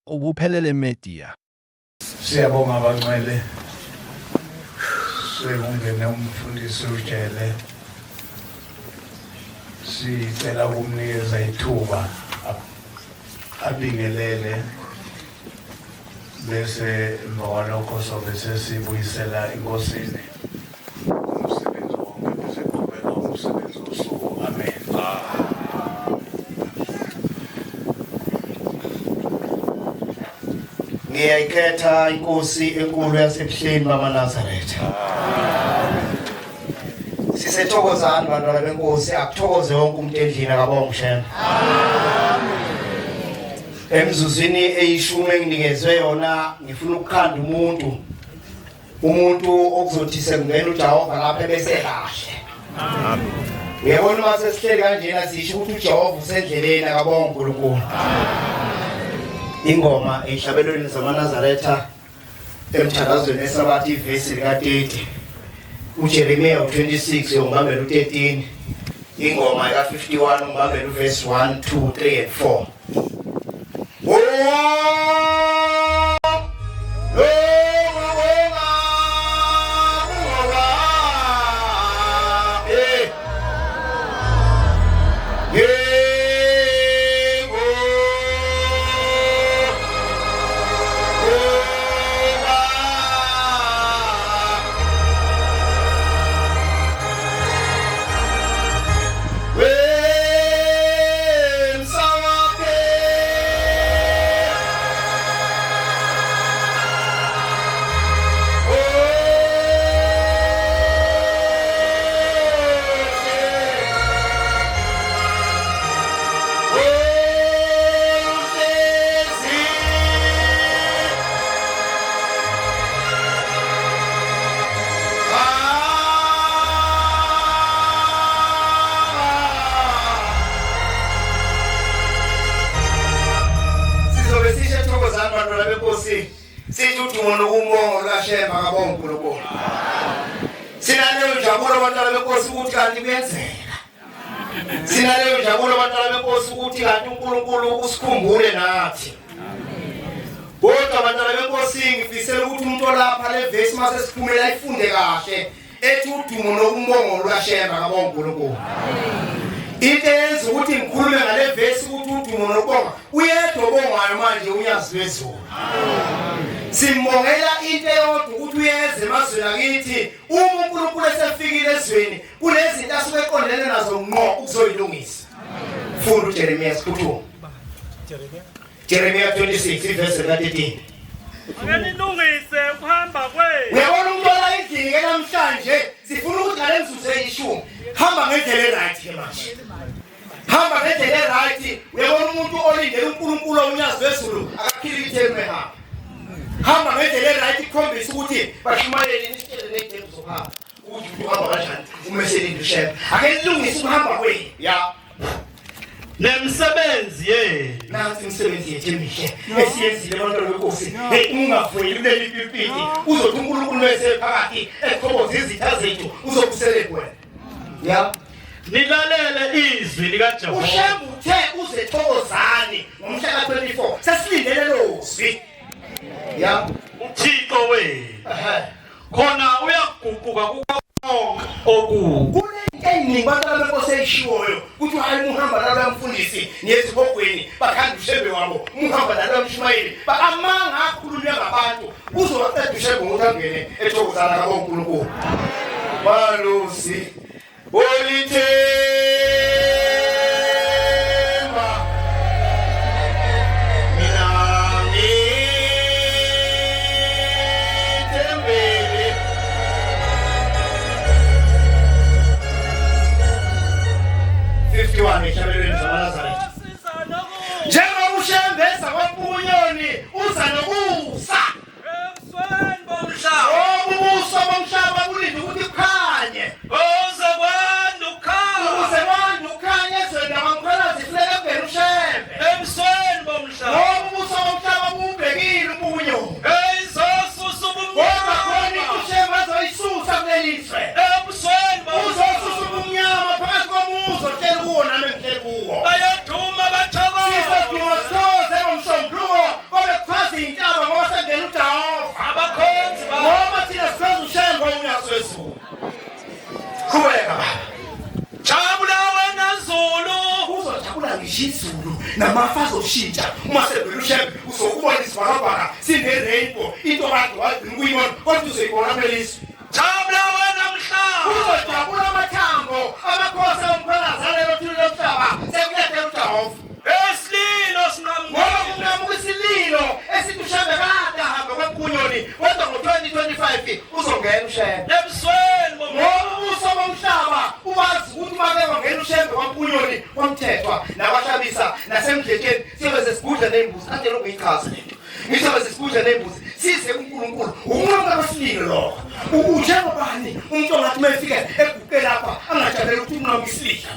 ubuphelele media. Siyabonga abancwele. Sengungene umfundisi ujele. Sicela ukumnikeza ithuba abingelele bese ngolokho sobe sesibuyisela inkosini umsebenzi wonke bese qhubeka umsebenzi osuku. Amen. Ngiyayikhetha inkosi enkulu yasebuhleni bamaNazaretha. Sisethokozani bantwana benkosi, akuthokoze wonke umuntu endlini akabonga uShembe. Emzuzwini eyishumi enginikezwe yona ngifuna ukukhanda umuntu okuzothi sekungena uJehova lapha bese kahle. Uyabona uma sesihleli kanjena sisho ukuthi uJehova usendleleni akabonga uNkulunkulu. Ingoma ehlabelweni zamaNazaretha emthakazweni esabathi ivesi lika-30 uJeremiya 26 umbambela u-13 ingoma ka-51 umbambela uvesi 1 2 3 and 4. Sithi udumo ukumbonga ukaShembe akabonga uNkulunkulu. Sinaleyo njabulo abantwana benkosi ukuthi kanti kuyenzeka. Sinaleyo njabulo abantwana benkosi ukuthi kanti uNkulunkulu usikhumbule nathi. Kodwa abantwana benkosi ngifisela ukuthi umuntu olapha le verse mase siphumela ifunde kahle ethi udumo nokumbonga ukaShembe akabonga uNkulunkulu. Into eyenza ukuthi ngikhulume ngale verse ukuthi udumo nokubonga uyedwa obongayo manje unyazi wezulu. Simbongela into eyodwa ukuthi uyeze emazweni akithi uma uNkulunkulu esefikile ezweni kunezinto asuke eqondene nazo ngqo ukuzoyilungisa. Funda uJeremiya sikhuluma. Jeremiya 26 ivesi ka-13. Akanilungise ukuhamba kwenu. Uyabona umuntu ola endlini ke namhlanje sifuna ukuthi ngale mzuzu eyishumi hamba ngendlela e-right ke manje. Hamba ngendlela e-right. Uyabona umuntu olindele uNkulunkulu onyazi wezulu akaphili ithembe hamba. Hamba ngendlela e-right ikhombisa ukuthi bashumayeli nisitshele ney'thembu zokuhamba ukuthi uhamba kanjani umeselinde uShembe. Akelungise ukuhamba kwenu ya Nemsebenzi yenu. nansi imisebenzi yethu emihle esiyenzile abantwana benkosi. Ungavuyeli kuleli pulpiti uzothi uNkulunkulu wese phakathi ekhoboza izitha zethu uzokuseleka wena. Ya Nilalele izwi likaJehova. uShembe uthe uzethokozani ngomhla ka-24 sesilindele lo zwi. Ya uThixo wenu. Khona uyaguquka kukonke okubi. kunento eyiningi bantwana benkosi eyishiwoyo ukuthi hayi umuhamba nalo yamfundisi niyezibogweni bakhanda uShembe wabo umuhamba nalo yamshumayeli bakamanga akhulunywe ngabantu uzobaqeda uShembe ngokuthi angene ethokozana kabonkulunkulu. Balosi olithemba mina ngithembele 51 ehlabelweni zamaNazaretha. Njengoba uShembe eza kwaMpunyoni uza nokusa Ebusweni bomhlaba. ubuso bomhlaba bulinde ukuthi kukhanye Oze kwanda ukhanya. ukuze namafa azoshintsha uma sevela ushembe uzokubona isibhakabhaka sine-rainbow into kade wagcina ukuyibona kodwa uzoyibona pheliso jabula wena mhlaba uzojabula amathambo amakhosi omkhonazalelo thuli lomhlaba sekulethela uJehova esililo ngoba kungamuka isililo esithi ushembe kade ahambe kwaMkhonyoni kodwa ngo-2025 uzongena ushembe ebusweni ngobuso bomhlaba ubazi ukuthi make wangena ushembe kwaMkhonyoni kwamthethwa nakwashabisa nasemdlekeni siyobe sesigudla nembuzi kade lokhu ngiyichaza lento ngizobe sesigudla nembuzi size kuNkulunkulu ukunqoba kwesililo lokho ujengobani umuntu ongathi mayefika eguqe lapha angajabulela ukuthi unqoba isililo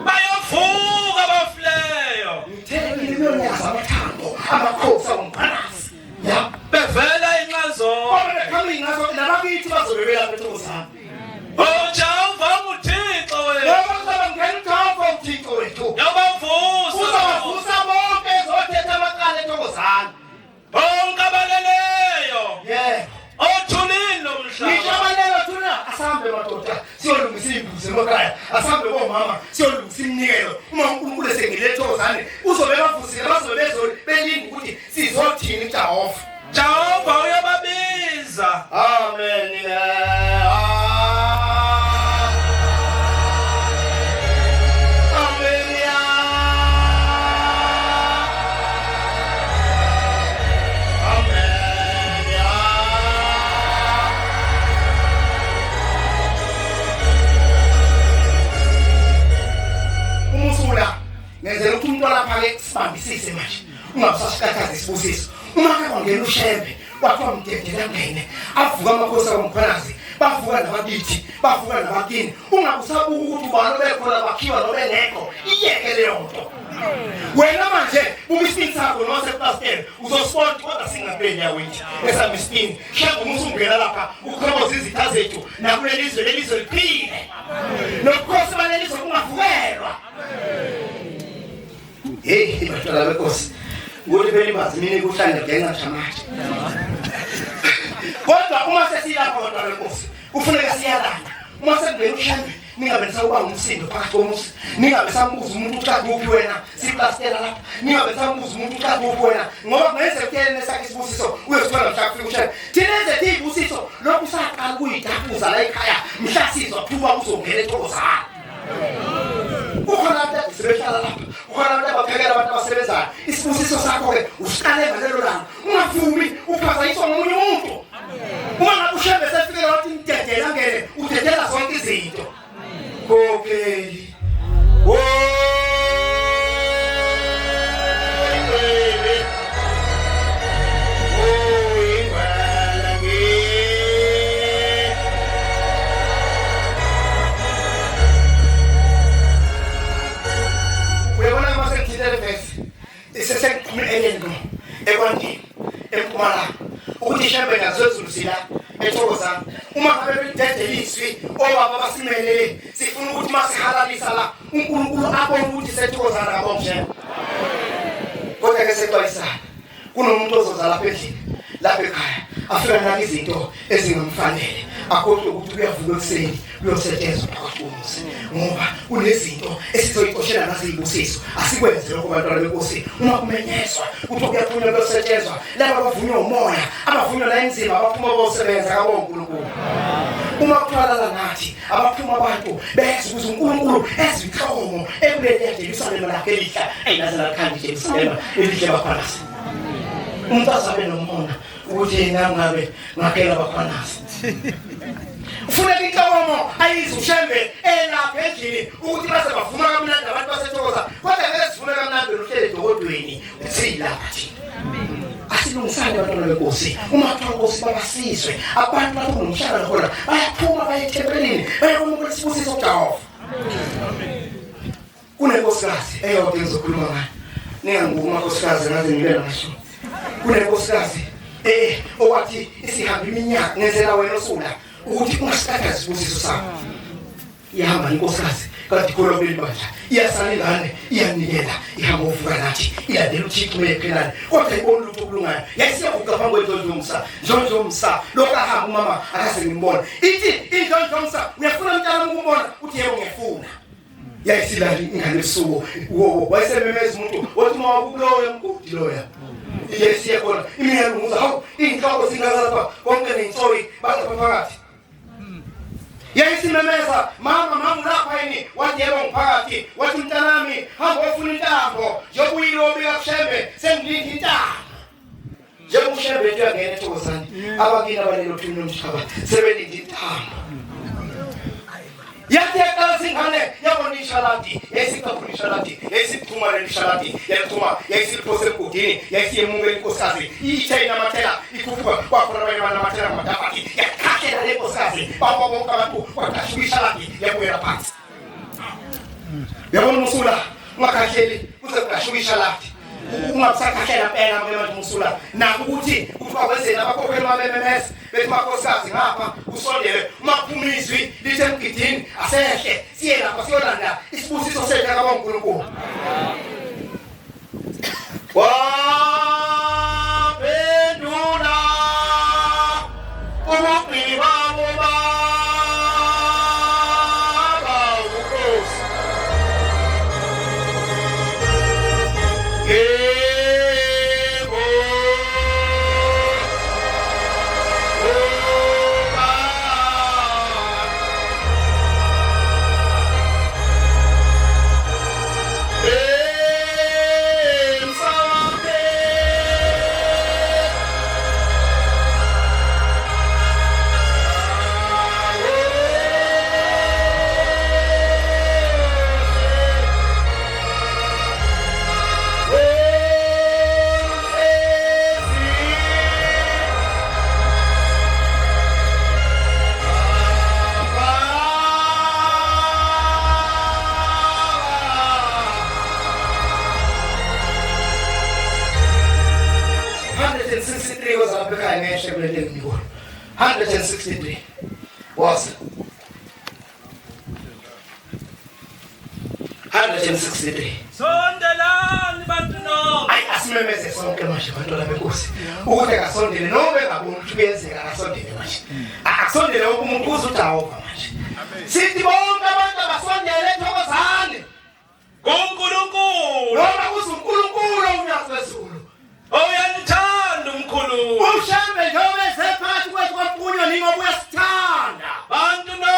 bayovuka bafileyo ngithelekile kuyonyaza amathambo amakhosi awumphalazi ya bevela inxazo bekhamile ngaso nabakithi bazobe belapha eThokozane Jehova uThixo wethu ngoba kuzobangena uJehova uThixo wethu yabavusa uzobavusa bonke ezothetha amaqala eThokozane bonke abaleleyo yebo othulile nomhlaba Nishabalelo thuna asambe madoda siyolungisa imbuzi emakhaya asambe bomama siyolungisa imnikelo uma uNkulunkulu esengile eThokozane uzobe bavusile bazobe belinda ukuthi sizothini uJehova Jehova uyababiza amen ngenzela ukuthi umuntu olapha-ke sibambisise manje ungabusasikhathaza isibusiso uma-ke kwangena ushembe kwathiwa mdedela ngene avuka amakhosi akomkhwanazi bavuka nabakithi bavuka nabakini ungabusabuka ukuthi ubani obekhona bakhiwa nobengekho iyeke leyo nto wena manje buka isipini sakho noma sepastele uzosibona kodwa singapeli yawethi esami isipini hlanga uma usungena lapha ukhoboza izitha zethu nakulelizwe lelizwe liphile nobukhosi balelizwe kungavukelwa hey batala bekosi ngoli belibazi mina kuhlanga ngenxa manje kodwa uma sesilapha batala bekosi kufuneka siyalana uma sekungena ushembe ningabe nisawuba umsindo phakathi komusi ningabe sambuza umuntu uqhaqa uphi wena siplastela lapha ningabe sambuza umuntu uqhaqa uphi wena ngoba kungenzeka kuyena nesakhe isibusiso uyosithola mhla kufika ushembe thina enze izibusiso lokhu saqala kuyidabuza la ekhaya mhla sizwa thuba uzongena eThokozane ukhona abantu sebehlala lapha ukhona abantu abaphekela abantu abasebenzayo isibusiso sakho-ke usiqale ngalelo langa ungavumi uphazanyiswa ngomunye umuntu uma ngabe ushembe sefikele wathi mdedela ngene udedela zonke izinto kokeli ukuthi shembe ngazozuluzila eThokozane uma ngabe bededeliswi obaba basimelele sifuna ukuthi masihalalisa la uNkulunkulu abone ukuthi seThokozane kabomshembe kodwa ke sexwayisana kunomuntu ozoza lapha endlini lapha ekhaya afika naka izinto ezingamfanele akhohlwe ukuthi uyavuka ekuseni uyosetshenzwa phakathi komuzi ngoba kunezinto esizoyiqoshela naziyibusiso asikwenze lokho bantwana benkosi uma kumenyezwa ukuthi kuyaphunywa kuyosetshenzwa laba abavunywa umoya abavunywa la enzima abaphuma bosebenza kabonkulunkulu uma kuthwalala nathi abaphuma abantu benza ukuze uNkulunkulu enze inhlomo ekuleli yeJerusalema lakhe elihle ayinaze lakhanda iJerusalema elihle bakhwanasi umuntu azabe nomona ukuthi yena ngabe ngakhela bakhwanasi ufuneka inhlomo ayize ushembe elapha endlini ukuthi base bavuma kamnandi abantu baseThokozane kodwa ngeke sivune kamnandi uhlele edokodweni uthilapha thina asilungisane bantwana benkosi uma kuthiwa inkosi babasizwe abantu lapho nomhlaba khona bayaphuma bayethempelini bayakwamuka isibusiso soJehova kunenkosikazi eyodwa engizokhuluma ngayo ninganguku makhosikazi ngaze ngibe naso kunenkosikazi owathi isihamba iminyaka ngenzela wena osula ukuthi ungasikhathazi isibusiso sakho ihamba inkosikazi kanti khona belibandla iyasala ingane iyanikela ihamba uvuka nathi ilandela uThixo meyeqhelane kodwa ibona lutho okulungayo yayisiyavuka phambi kwendlomsa ndlomsa lokho ahamba umama akase ngimbona ithi indlomsa uyafuna umntana ukumbona uthi yebo ngiyafuna yayisilali ingane ebusuku wayesememeza umuntu wathi uma wakuloya mgodi loya yesiye khona imiyalo umuza hawu inhloko zingakalapha konke ney'nsoyi bazaphakathi yayisimemeza mama lapha yini wathi yebo ngiphakathi wathi mntanami hamba wofuna intambo yobuyilobika kushembe sengilinde intambo njengoba ushembe into yangena ethokozane abakini abalelo phini nomhlaba sebelinde intambo yathi yaqala singane yabona ishalati yayisikaphula ishalati yayisiphuma le ishalati yayiphuma yayisiphose emgodini yayisiyemuke inkosikazi ithe inamathela ikhuphuka kwakhona abanye banamathela ngamadafaki yakhakhela le nkosikazi baba bonke abantu kwaqashuka ishalati yabuyela phansi yabona umusula ungakhahleli uze kuqashuka ishalati ungabusakhakhela phela manje umusula nakho ukuthi kuthiwa kwenzeni abakhokheli bamememesa bethi makhosikazi ngapha usondele maphuma izwi lithe emgidini asehle siye lapha siyolanda isibusiso sethu kaNkulunkulu waphendula ubugqili babo baba uNkosi Shebelele 163 was 163 Sondelani bantu no. Ay asimemeze sonke manje bantwana benkosi ukuthi akasondele noma engaboni ukuthi kuyenzeka akasondele manje akusondele wonke umuntu uzudawo manje sithi bonke abantu abasondele ethokozane kuNkulunkulu noma kuzuNkulunkulu umnyazi wezulu oyanithanda umkhulu ushambe njengoba esephakathi kwethu kwampunyo ningobuya sithanda bantu no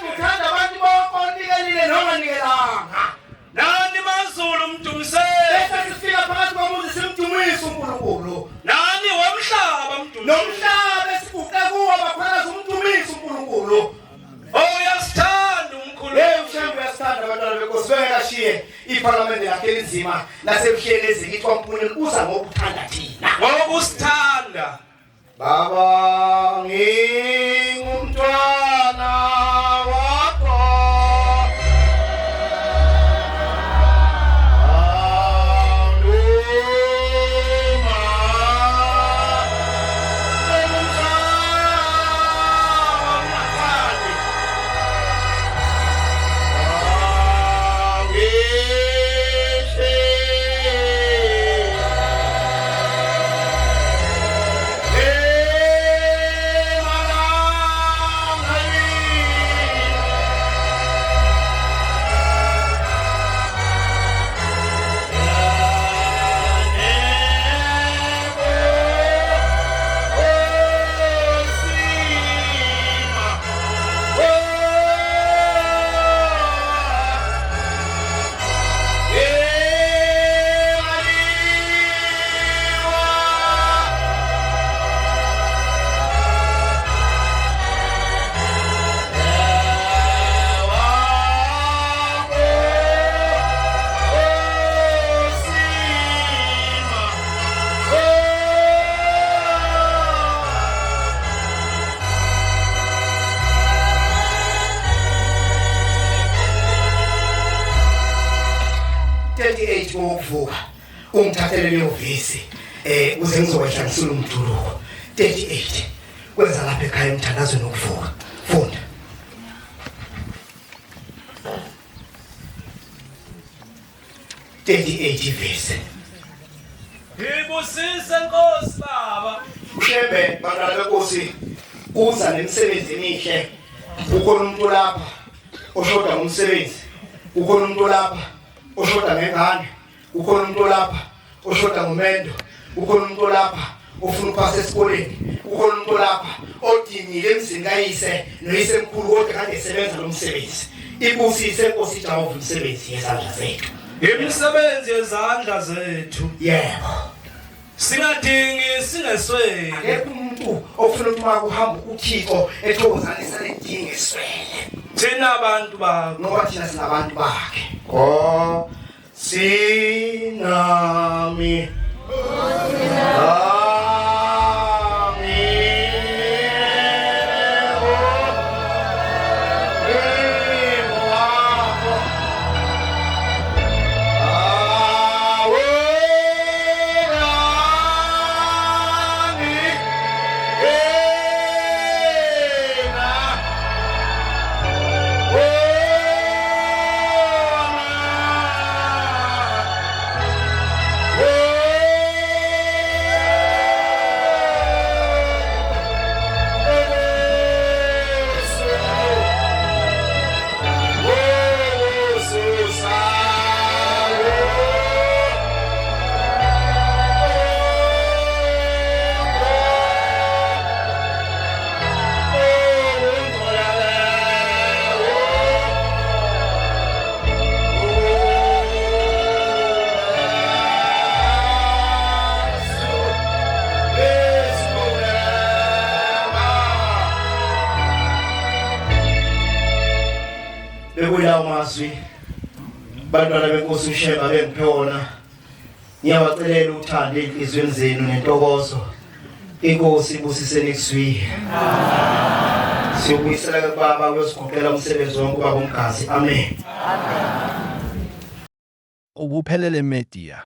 uthanda abantu bonke onikelile noma nikelanga nani mazulu mdumise bese sifika phakathi komuzi simdumisa uNkulunkulu nani womhlaba mdumise nomhlaba esibuke kuwo bakhona umdumisa uNkulunkulu oyasithanda umkhulu ushambe uyasithanda abantwana benkosi bengekashiye iparlamente lakhe elinzima lasebuhleni ezikithi kwampunyo uza ngokuthanda thina ngokusithanda Baba ngingumntwana wakho ukuvuka ungithathele leyo vesi uze ngizowehlangisela umduluko 38 kwenza lapha ekhaya umthandazo nokuvuka funda vesi Ngibusise Nkosi baba ushembe bantwana benkosi uza nemisebenzi emihle ukhona umuntu lapha oshoda ngomsebenzi ukhona umuntu lapha oshoda ngengane, ukhona umuntu lapha oshoda ngomendo, ukhona umuntu lapha ofuna uphasa esikoleni, ukhona umuntu lapha odingile emzini kayise noyise emkhulu kodwa kade esebenza lo msebenzi. Ibusise Nkosi Jehova umsebenzi yezandla zethu. Imisebenzi yezandla zethu. Yebo. Singadingi singesweli. Akekho umuntu ofuna ukuthi makuhamba uThixo ethokozanisa nedinge eswele. Thina abantu bakho Ngoba thina sinabantu bakhe. Oh sinami. Bekulawo mazwi bantwana benkosi uSheba bengiphe wona. Ngiyawacelela uthando enhlizweni zenu nentokozo. Inkosi ibusiseni kuswiye. Siyobuyisela kuBaba uyosigoqela umsebenzi wonke ubaba uMgazi. Amen. Ubuphelele Media.